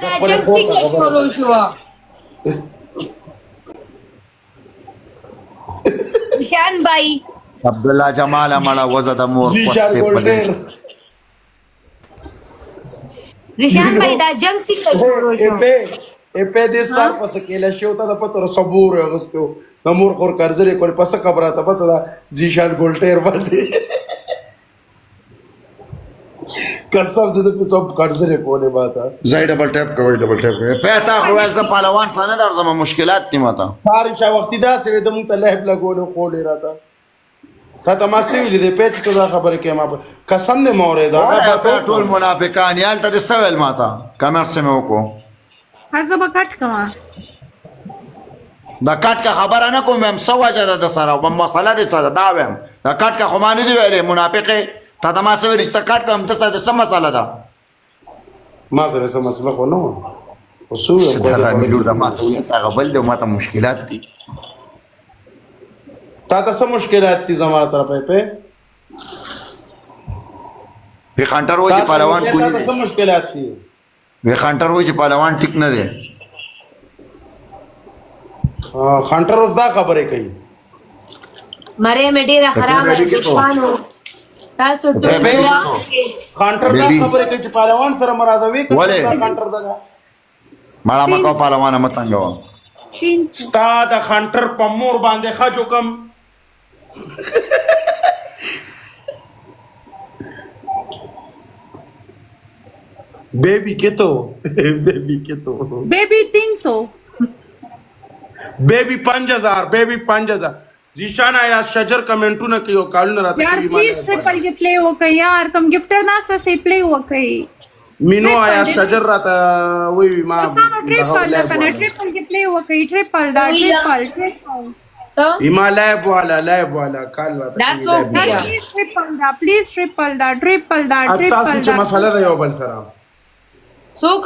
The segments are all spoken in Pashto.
جنگ څنګه شروع شو ځان بای عبدالله جمال مړه وزه د مور پسته پدې ریشان بای دا جنگ څنګه شروع شو په دې سر پس کېلا شو ته د پتر صبور غستو د مور خور قرضې کول پس خبره ته پته دا زیشان ګولټیر باندې قسم دې په څوب قرضې کوله باته زای ډبل ټیپ کوي پتا خو ول زه پهلوان فن درځم مشکلات دي ماته تاریخ وخت دا سوي د مونږ ته لهب لګولو خولې راته ته ما سوي دې پېچ ته دا خبره کې ما قسم دې مورې دا ټول منافقان یالته د سوال ماته کمرس مې وکړو هغه به کټ کما دا کټ کا خبره نه کوم هم سواجه د سره او مسله دې سره دا ویم دا کټ کا خو مانه دی ویلې منافقه تا د ما سره رښتا کټ کوم ته څه سم مسله ده ما سره سم مسله خو نو اصول ستاره ملور د ماته وي تا غبل د ماته مشکلات دي تا ته څه مشکلات دي زموږ طرفه په خانټر و چې پهلوان کولی تا ته څه مشکلات دي خانټر و چې پهلوان ټیک نه دی خانټر اوس دا خبره کوي مره مې ډیره خراب شوانو تاسو ټول خانټر دا خبره کوي چې پهلوان سره مرازوي کوي خانټر دا مالا مکو پهلوان متنګو ستا د خانټر په مور باندې خاجو کم بیبی کتو baby think so بیبی 5000 بیبی 5000 زیشان آیا شجر کمنټونه کوي او کالونه راته यार please triple के प्ले हो गई यार तुम गिफ्टर ना से प्ले हो गई مینو آیا شجر راته وی ما सानो ट्रिपल दा कने ट्रिपल के प्ले हो गई ट्रिपل ته हिमालय वाला काल راته دا څوک دی प्लीज ट्रिपल दा تاسو چې مسله ده یو بل سره څوک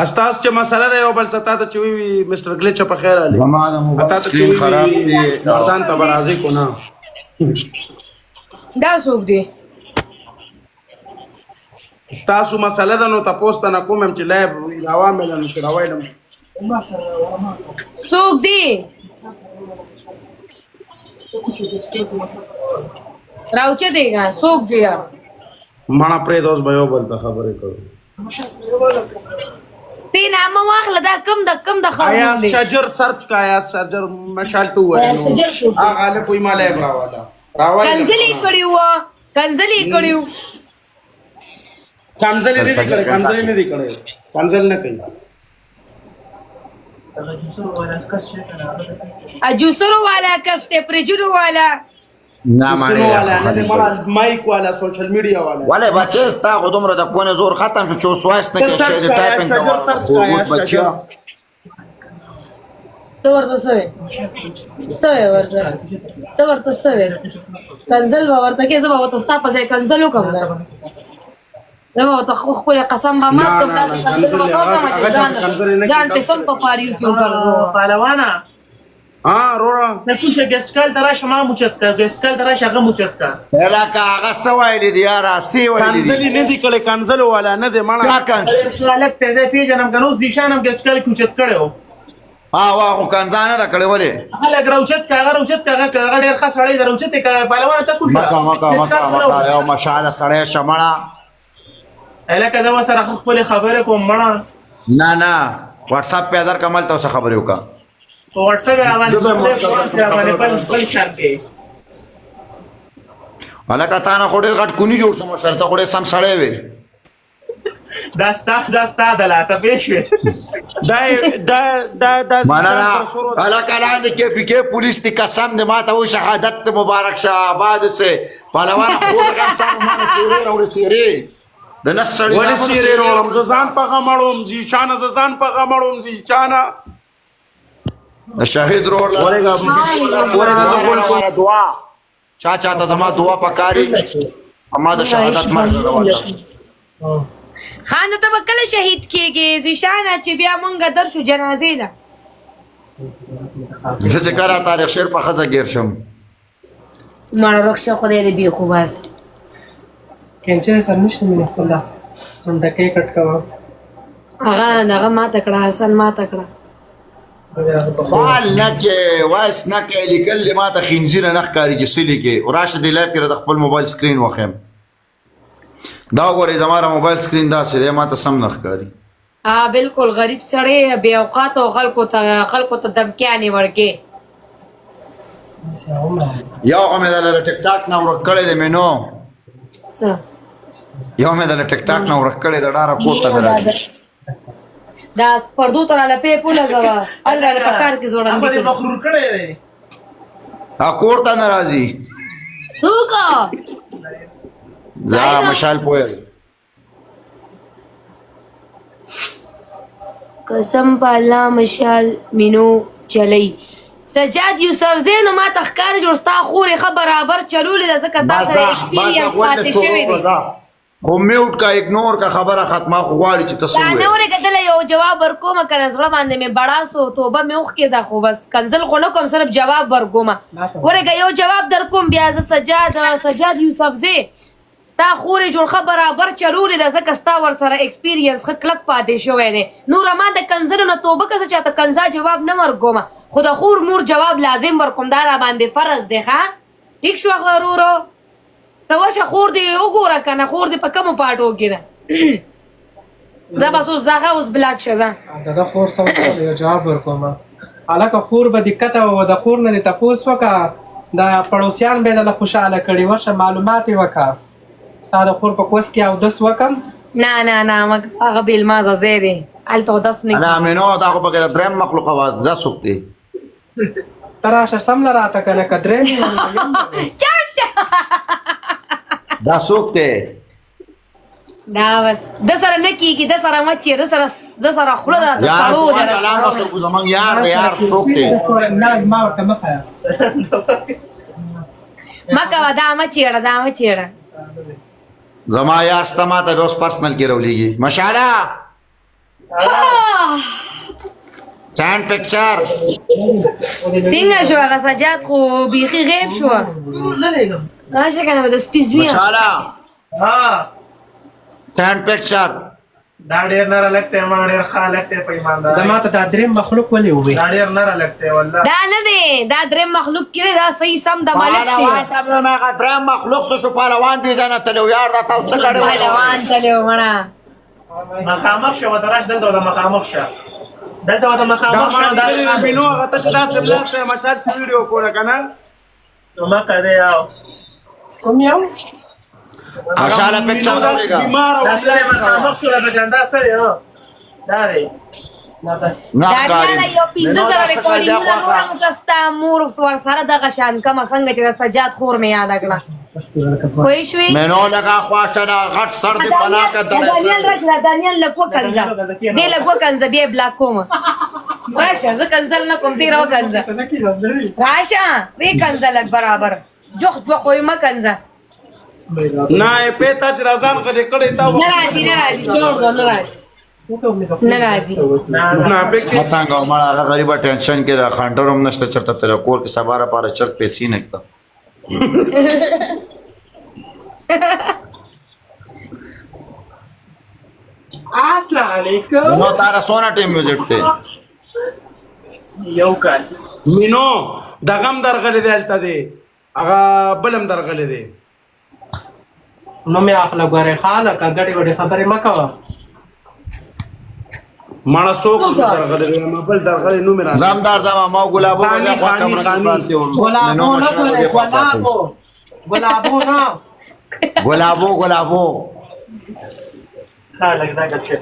استاس چې مسله ده یو بل سره ته چې وی مستر گلیچ په خیر علي زمانه موبایل سکرین خراب دی مردان ته برازي کو نه دا څوک دی تاسو مسله ده نو تاسو ته نه کوم چې لایب عوامل نو چې راوړم څوک دی راوچه دیګا څوک دی مانا پرې دوست به یو بل ته خبرې کوي تی نام واخله دا کم د آیا خبرو دی شجر سرچ کا آیا شجر مشال تو ہے شجر شو هغه له کوئی مال راواله راوای کنزلی کړیو کنزلی کړیو کنزلی نه کړي کنزل نه کوي اجوسرو والا کسته پرجورو والا نه مړی مایک والا سوشل میډیا والا ولی بچه ستا خو دومره د کونه زور ختم شو چې اوس وایس نه کې شی د ټایپینګ کوه بچه ته ورته سوې ورته ته ورته سوې کنزل ورته کې زما ورته ستا په ځای کنزل وکم دا زما ورته خو قسم به مات کوم داسې کنزل به وکم ځان په سم په پاریو کې وګرځو پهلوانا ها رورا نکوشه گست کال تراش ما موچت کا گست کال تراش هغه موچت کا لکه هغه څه ویلي دي یاره څه ویلي دي کنزلی نه دی کړي کنزل والا نه دی مړه چا کن خلک ته پیژنم کنو زیشانم گست کال کوچت کړو خو کنځانه ده کړې ولې خلک روچت کا ډېر ښه سړی دروچت کا پهلوان ته کوشه مکه یو مشاله سړی شمړه الکه دا سره خپل خبره کوم مړه نه واتس اپ په در کمل ته خبرې وکړه واتس اپ باندې بل شانته الکه تا نه خوري غټ کونی جوړ سم سره ته خوري سم سړی وي داستا د لاسه پېښې دا مننه الکه لاندې کې پی کې پولیس تی قسم دې ماته و شهادت مبارک شه آباد سه پهلوان خو هغه سم مانه سیری او سیری د نسړي ولې سیری روم ځان په غمړوم جی شان ځان په غمړوم جی چانا شهید رور ورګه دعا چا ته زما دعا پکاري اما د شهادت مرګ راوړه خان ته بکله شهید کېږي زیشانه چې بیا مونږه درشو جنازې نه زه چې کاره تاریخ شعر په ښځه ګیر شم مړه رخصه خدای دې بې خوباز کنچه سر نشته مې خپل سنډکې کټ کوا هغه ماته کړه حسن ماته کړه بال نکې وایس نکې لیکل دې ما ته خنزیر نه ښکاري چې څه لیکې او راشه دې لایف کې د خپل موبایل سکرین وښیم دا وګورئ زما موبایل سکرین داسې دی ما ته سم نه ښکاري بالکل غریب سړی بې اوقاتو خلکو ته دمکیانې ورکې یو خو مې دله ټیک ټاک نه ورک کړی دی مې نو څه یو مې دله ټیک ټاک نه ورک کړی د ډاره کور ته نه راځي دا پردو ته راله پې پوله زوه هلته په کار کې هغه دې زوړندې مخرور کړی دی کور ته نه راځي څوک زه مشال پوهېږم قسم په الله مشال مینو چلی سجاد یوسف زینو ما تخکار جوړ ستا خورې ښه برابر چلولې ده ځکه تا سره اکسپیرینس پاتې شوی دی خو میوټ کا اګنور کا خبره ختمه خو غواړي چې ته څه دا نه ورېږدلی یو جواب ورکومه که نه زړه باندې مې بړاسو توبه مې اوښکې ده خو بس کنزل خو نه کوم صرف جواب ورکومه ورېږه یو جواب در کوم بیا زه سجاد یوسف زی ستا خورې جوړ ښه برابر چلولې ده ځکه ستا ورسره اکسپیرینس ښه کلک پاتې شوی دی نوره ما د کنزلو نه توبه که زه چاته کنزا جواب نه ورکومه خو د خور مور جواب لازم ورکوم دا را باندې فرض دی ښه ټیک شوه ورورو ته وشه خور دې وګوره که نه خور دې په کومو پاټو کې ده زه بس اوس ځغه اوس بلاک شه ځه د خور سم یو جواب ورکوم هلکه خور به دقت او د خور نه دې تپوس وکړه د پړوسیان به یې دله خوشحاله کړي ورشه معلومات یې وکړه ستا د خور په کوس کې اودس وکړم نه هغه بېلمازه ځای دی هلته اودس نه نه مینو دا خو پکې دریم مخلوق اواز دا څوک دی ته راشه سمله راته که نه که درېیم دا څوک دی دا بس د سره نه کېږي د سره مچې د سره خوله ده د یار سړو تو سلام رسول زمونږ یار دی یار څوک دی نه ما ورته مه ښیه مه کوه دا مه چېړه زما یار شته ما ته به اوس پرسنل کې راولېږي مشاله چاند پکچر څنګه شو هغه سجاد خو بیخي غیب شو راشه که نه د سپي زویه مشاله ها چاند پکچر دا ډېر نره لګته ما ډېر ښه لګته په ایماندار دا ما ته دا درېیم مخلوق ولې ووی دا ډېر نره لګته والله دا نه دی دا درېیم مخلوق کې دی دا صحیح سم د ملک دی دریم مخلوق څه شو پهلوان دې ځانه تلو یار دا تاسو څه کړی پهلوان تللی و مړه مخامخ شه ورته راشه دلته ورته مخامخ شه دلته ورته مخامخ شه مینو هغه ته چې داسې بلاسته مچال چې ویډیو کوله که نه نو مکه دی یو کوم یو مشاله پکچر راولېږه بیمار او دا سره مخامخ شو لکه جندا سره هو دا دی نه بس نه دا ښکاري بیا یو پنځه زره ریکارډینګونه نور هم که ستا مور ورسره دغه شان کمه څنګه چې د سجاد خور مې یاده کړه پوه شوې مینو لکه خواشه دا غټ سر دې پناه که دانیال راشه دانیال لږ وکنځه دې لږ وکنځه بیا یې بلاک کومه راشه زه کنځل نه کوم دې راوکنځه راشه ویې کنځه لږ برابر جوخت وخوی مه کنځه نه پیتا چې رازان کړي کړي تا نه راځي چور دو نه راځي نه راځي نه پکې متانګ او مړه هغه غریبه ټینشن کې را خانډر هم نشته چرته تر کور کې سباره پاره چرک پیسې نکته السلام علیکم نو تارا سونا ټیم میوزیک ته یو کال مینو دغم درغلې دی هلته دی هغه بلم درغلې دی نو مې اخله ګورې خاله که ګډې وډې خبرې مه کوه مړه څوک درغلې دی ما بل درغلې نو مې راځي زمدار زما ما ګلابو ولا خوا کمره کې پراته و ګلابو نه ګورې ګلابو نه ګلابو ښه لګ دا ګټې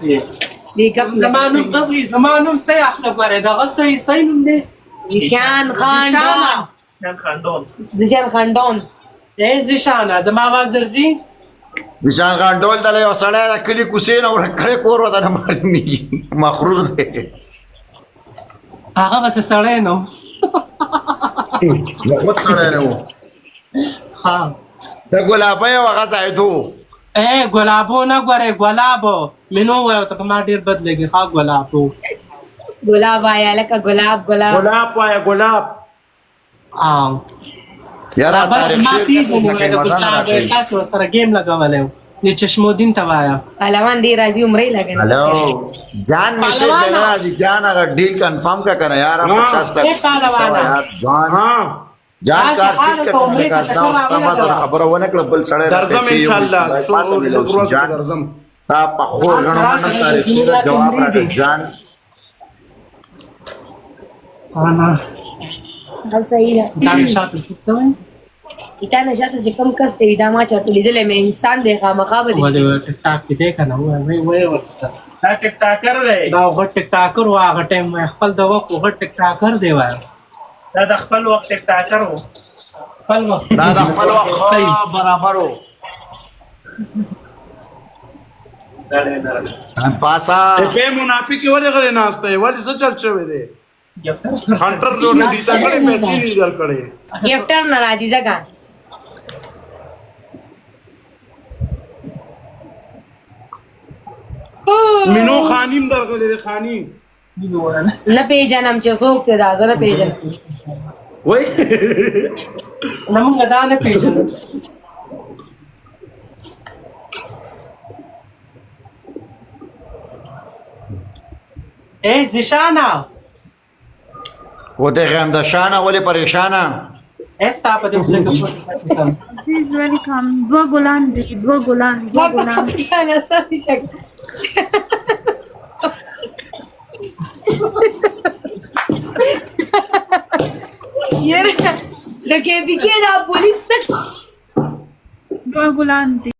زما نوم صحیح اخله ګورې دغه صحیح نوم دی زیشان خاندون نن خاندون زیشان خاندون زیشانه زما آواز درځي نشان خان ډول دله یو سړی د کلي کوڅې نه ورکړی کور ورته نه معلومېږي مخرور دی هغه بس سړی نو د خود سړی نه و ها د ګلابۍ او هغه زایدو ګلابو نه ګورې ګلابو مینو وایو ته په ما ډېر بد لګي ها ګلابو ګلاب آیا لکه ګلاب ګلاب وایا ګلاب یاره تاریخ ما شیر پیژنې کسې وایو مزه نه راکوي تاسو ورسره ګیم لګولی و د چشمو دین ته وایه پهلوان دی راځي عمرې لګنه هلو जान मैसेज दे रहा जी जान अगर डील कंफर्म का करें यार हम 50 एक पहलवान लाख यार जान हाँ जान आज कार्तिक का हाल कहने का तो ना उस्ता माजर खबर होने के बल सड़े दर्जम इंशाल्लाह सो जान दर्जम ता पखोर गणमान तारीफ से जवाब रख जान सही आहे Dami shatu sawin. त्यानं शाताची कम कसते विधा माझ्या तुली दिले मी इंसान देखा मखाबत Wale tiktok ki dekha na we دا ټیک ټاکر دی دا غټ ټاکر وا غټه مې خپل د وخت غټ ټاکر دی وای دا د خپل وخت ټیک ټاکر وو خپل وخت دا د خپل وخت برابر ہو دا دی دا هم پاسا په منافق ولې غلې ناشته ولې څه چل شوی دی خنټر جوړ دي تا کړي پیسې نه در کړي गिफ्टर नाराजी जगा مینو خانیم در کړي خانی न पेजन आमचे सोक ते दाजा न पेजन وای نمونږ دا نه پیژنو زیشانا وہ دیکھے ہم دشانہ ولی پریشانہ استا په دې څه کې Please welcome. Dua gulan di, dua gulan. यार लगे भी के ना पुलिस Dua gulan di.